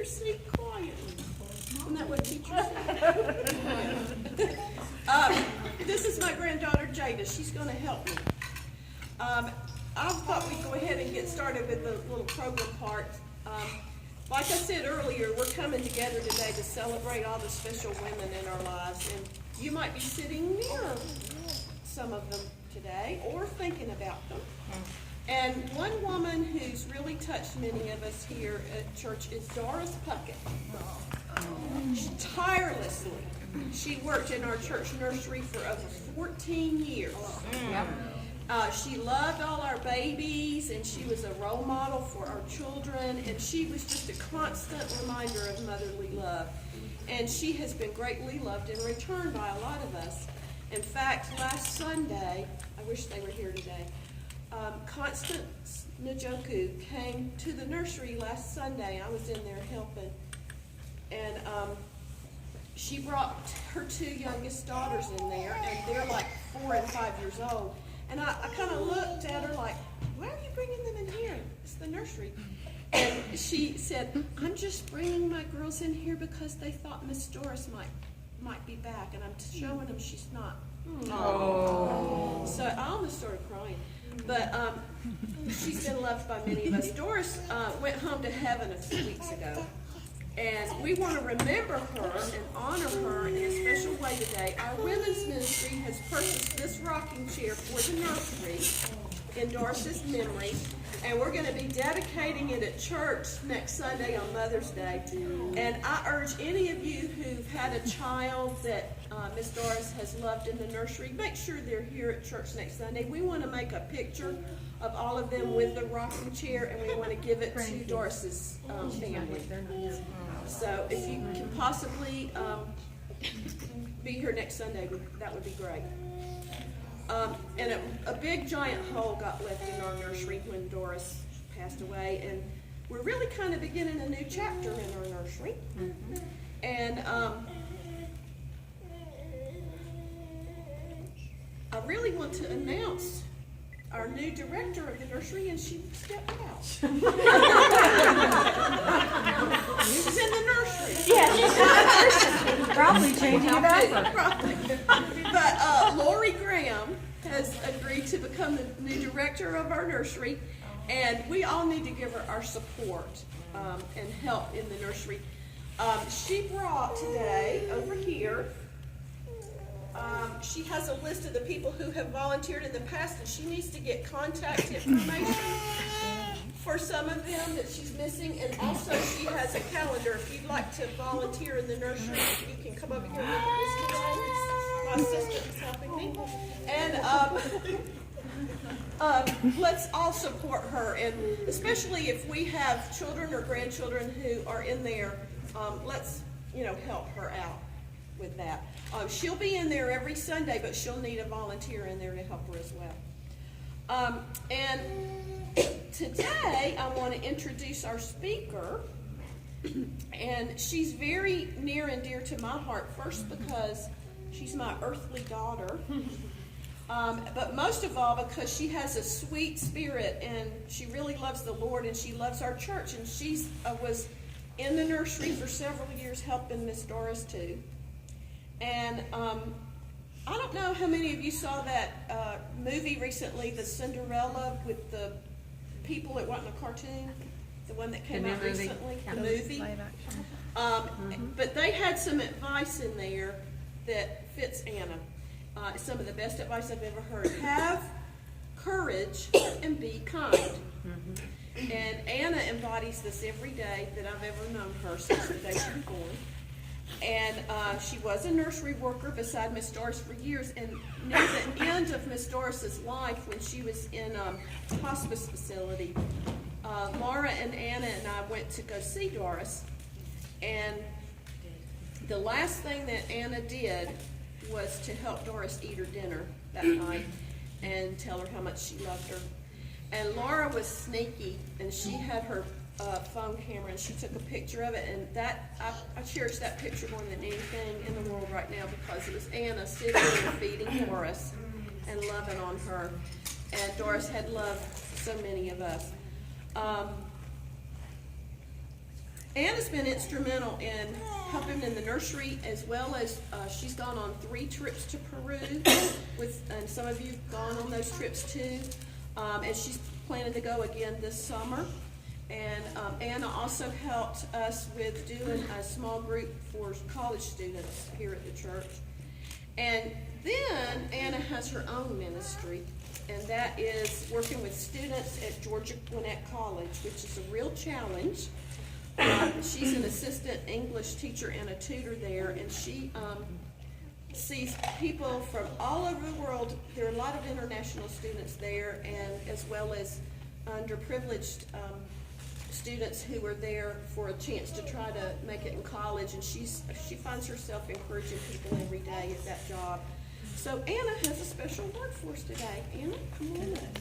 your seat quietly. Isn't that what teachers say? This is my granddaughter Jayda. She's going to help me. I thought we'd go ahead and get started with the little program part. Like I said earlier, we're coming together today to celebrate all the special women in our lives. And you might be sitting near some of them today or thinking about them. And one woman who's really touched many of us here at church is Doris Puckett. Tirelessly, she worked in our church nursery for over 14 years. She loved all our babies, and she was a role model for our children, and she was just a constant reminder of motherly love. And she has been greatly loved in return by a lot of us. In fact, last Sunday, I wish they were here today, Constance Njoku came to the nursery last Sunday. I was in there helping. And she brought her two youngest daughters in there, and they're like 4 and 5 years old. And I kind of looked at her like, why are you bringing them in here? It's the nursery. And she said, I'm just bringing my girls in here because they thought Miss Doris might be back, and I'm showing them she's not. Oh. So I almost started crying. But she's been loved by many of us. Doris went home to heaven a few weeks ago. And we want to remember her and honor her in a special way today. Our women's ministry has purchased this rocking chair for the nursery in Doris's memory. And we're going to be dedicating it at church next Sunday on Mother's Day. And I urge any of you who've had a child that Miss Doris has loved in the nursery, make sure they're here at church next Sunday. We want to make a picture of all of them with the rocking chair, and we want to give it to Doris's family. So if you can possibly be here next Sunday, that would be great. And a big giant hole got left in our nursery when Doris passed away, and we're really kind of beginning a new chapter in our nursery. And I really want to announce our new director of the nursery, and she stepped out. She's in the nursery. Yeah, she's in the nursery. Probably changing it over. Probably. But Lori Graham has agreed to become the new director of our nursery, and we all need to give her our support and help in the nursery. She brought today over here. She has a list of the people who have volunteered in the past, and she needs to get contact information for some of them that she's missing. And also she has a calendar. If you'd like to volunteer in the nursery, you can come over here and look at this today. My assistant is helping me. And let's all support her, and especially if we have children or grandchildren who are in there, let's help her out with that. She'll be in there every Sunday, but she'll need a volunteer in there to help her as well. And today I want to introduce our speaker, and she's very near and dear to my heart, first because she's my earthly daughter, but most of all because she has a sweet spirit, and she really loves the Lord, and she loves our church, and she was in the nursery for several years helping Miss Doris too. And I don't know how many of you saw that movie recently, The Cinderella, with the people that wasn't a cartoon, the one that came out recently, the movie. But they had some advice in there that fits Anna. Some of the best advice I've ever heard. Have courage and be kind. And Anna embodies this every day that I've ever known her since the day she was born. And she was a nursery worker beside Miss Doris for years. And near the end of Miss Doris's life, when she was in a hospice facility, Laura and Anna and I went to go see Doris. And the last thing that Anna did was to help Doris eat her dinner that night and tell her how much she loved her. And Laura was sneaky, and she had her phone camera, and she took a picture of it, and that I cherish that picture more than anything in the world right now, because it was Anna sitting there feeding Doris and loving on her, and Doris had loved so many of us. Anna's been instrumental in helping in the nursery, as well as she's gone on 3 trips to Peru and some of you have gone on those trips too. And she's planning to go again this summer. And Anna also helped us with doing a small group for college students here at the church. And then Anna has her own ministry, and that is working with students at Georgia Gwinnett College, which is a real challenge. She's an assistant English teacher and a tutor there, and she sees people from all over the world. There are a lot of international students there, and as well as underprivileged students who are there for a chance to try to make it in college, and she finds herself encouraging people every day at that job. So Anna has a special word for us today. Anna, come on up.